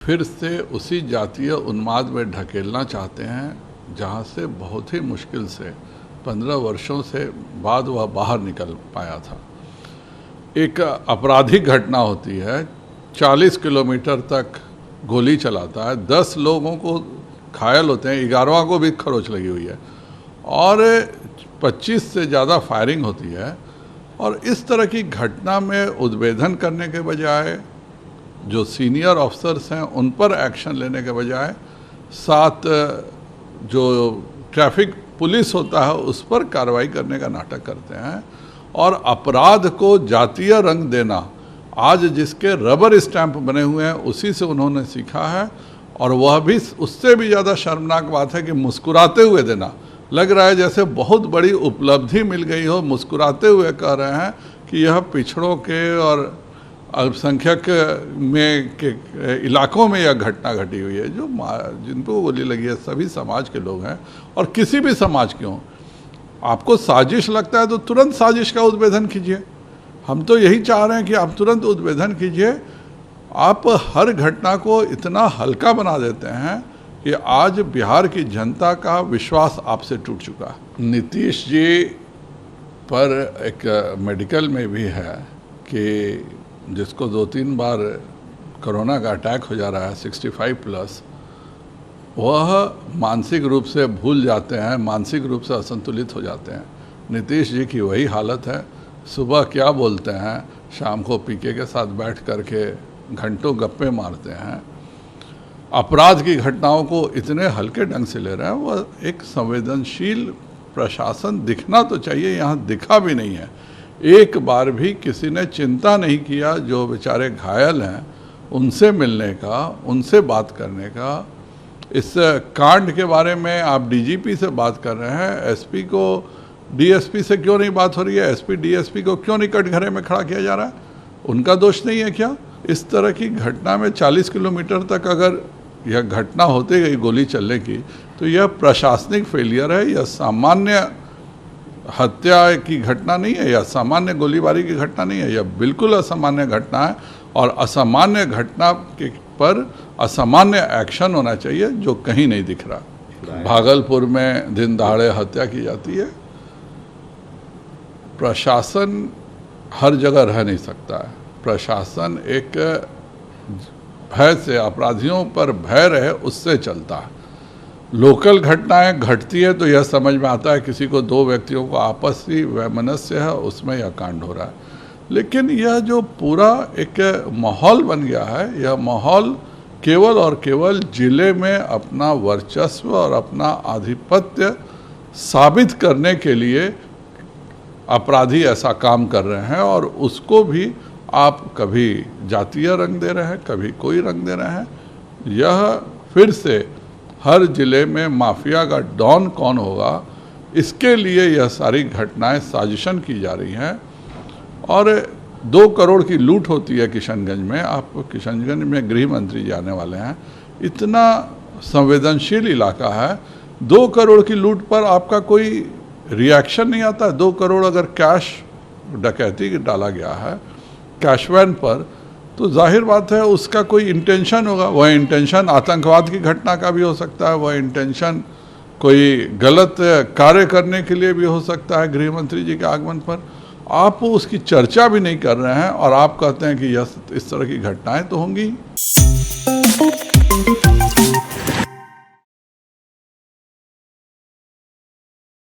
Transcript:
फिर से उसी जातीय उन्माद में ढकेलना चाहते हैं जहां से बहुत ही मुश्किल से 15 वर्षों से बाद वह बाहर निकल पाया था। एक आपराधिक घटना होती है, 40 किलोमीटर तक गोली चलाता है, 10 लोगों को घायल होते हैं, 11वां को भी खरोच लगी हुई है और 25 से ज़्यादा फायरिंग होती है। और इस तरह की घटना में उद्भेदन करने के बजाय जो सीनियर ऑफिसर्स हैं उन पर एक्शन लेने के बजाय साथ जो ट्रैफिक पुलिस होता है उस पर कार्रवाई करने का नाटक करते हैं और अपराध को जातीय रंग देना आज जिसके रबर स्टैंप बने हुए हैं उसी से उन्होंने सीखा है। और वह भी उससे भी ज़्यादा शर्मनाक बात है कि मुस्कुराते हुए देना, लग रहा है जैसे बहुत बड़ी उपलब्धि मिल गई हो, मुस्कुराते हुए कह रहे हैं कि यह पिछड़ों के और अल्पसंख्यक में के इलाकों में यह घटना घटी हुई है। जो जिन पर गोली लगी है सभी समाज के लोग हैं और किसी भी समाज के हों। आपको साजिश लगता है तो तुरंत साजिश का उद्भेदन कीजिए। हम तो यही चाह रहे हैं कि आप तुरंत उद्भेदन कीजिए। आप हर घटना को इतना हल्का बना देते हैं कि आज बिहार की जनता का विश्वास आपसे टूट चुका है। नीतीश जी पर एक मेडिकल में भी है कि जिसको 2-3 बार कोरोना का अटैक हो जा रहा है 65+, वह मानसिक रूप से भूल जाते हैं, मानसिक रूप से असंतुलित हो जाते हैं। नीतीश जी की वही हालत है। सुबह क्या बोलते हैं, शाम को पीके के साथ बैठ करके घंटों गप्पे मारते हैं। अपराध की घटनाओं को इतने हल्के ढंग से ले रहे हैं। वह एक संवेदनशील प्रशासन दिखना तो चाहिए, यहाँ दिखा भी नहीं है। एक बार भी किसी ने चिंता नहीं किया जो बेचारे घायल हैं उनसे मिलने का, उनसे बात करने का। इस कांड के बारे में आप डीजीपी से बात कर रहे हैं, एसपी को डीएसपी से क्यों नहीं बात हो रही है? एसपी डीएसपी को क्यों नहीं कटघरे में खड़ा किया जा रहा है? उनका दोष नहीं है क्या? इस तरह की घटना में 40 किलोमीटर तक अगर यह घटना होती गई गोली चलने की तो यह प्रशासनिक फेलियर है। यह सामान्य हत्या की घटना नहीं है, यह सामान्य गोलीबारी की घटना नहीं है, यह बिल्कुल असामान्य घटना है। और असामान्य घटना के पर असामान्य एक्शन होना चाहिए जो कहीं नहीं दिख रहा। भागलपुर में दिन दहाड़े हत्या की जाती है। प्रशासन हर जगह रह नहीं सकता है। प्रशासन एक भय से, अपराधियों पर भय रहे उससे चलता है। लोकल घटनाएं घटती है तो यह समझ में आता है किसी को, 2 व्यक्तियों को आपसी वैमनस्य है, उसमें यह कांड हो रहा है। लेकिन यह जो पूरा एक माहौल बन गया है, यह माहौल केवल और केवल जिले में अपना वर्चस्व और अपना आधिपत्य साबित करने के लिए अपराधी ऐसा काम कर रहे हैं। और उसको भी आप कभी जातीय रंग दे रहे हैं, कभी कोई रंग दे रहे हैं। यह फिर से हर जिले में माफिया का डॉन कौन होगा, इसके लिए यह सारी घटनाएं साजिशन की जा रही हैं। और 2 करोड़ की लूट होती है किशनगंज में। आप किशनगंज में गृह मंत्री जाने वाले हैं, इतना संवेदनशील इलाका है। 2 करोड़ की लूट पर आपका कोई रिएक्शन नहीं आता है। 2 करोड़ अगर कैश डकैती डाला गया है कैश वैन पर, तो जाहिर बात है उसका कोई इंटेंशन होगा। वह इंटेंशन आतंकवाद की घटना का भी हो सकता है, वह इंटेंशन कोई गलत कार्य करने के लिए भी हो सकता है। गृह मंत्री जी के आगमन पर आप उसकी चर्चा भी नहीं कर रहे हैं और आप कहते हैं कि यह इस तरह की घटनाएं तो होंगी।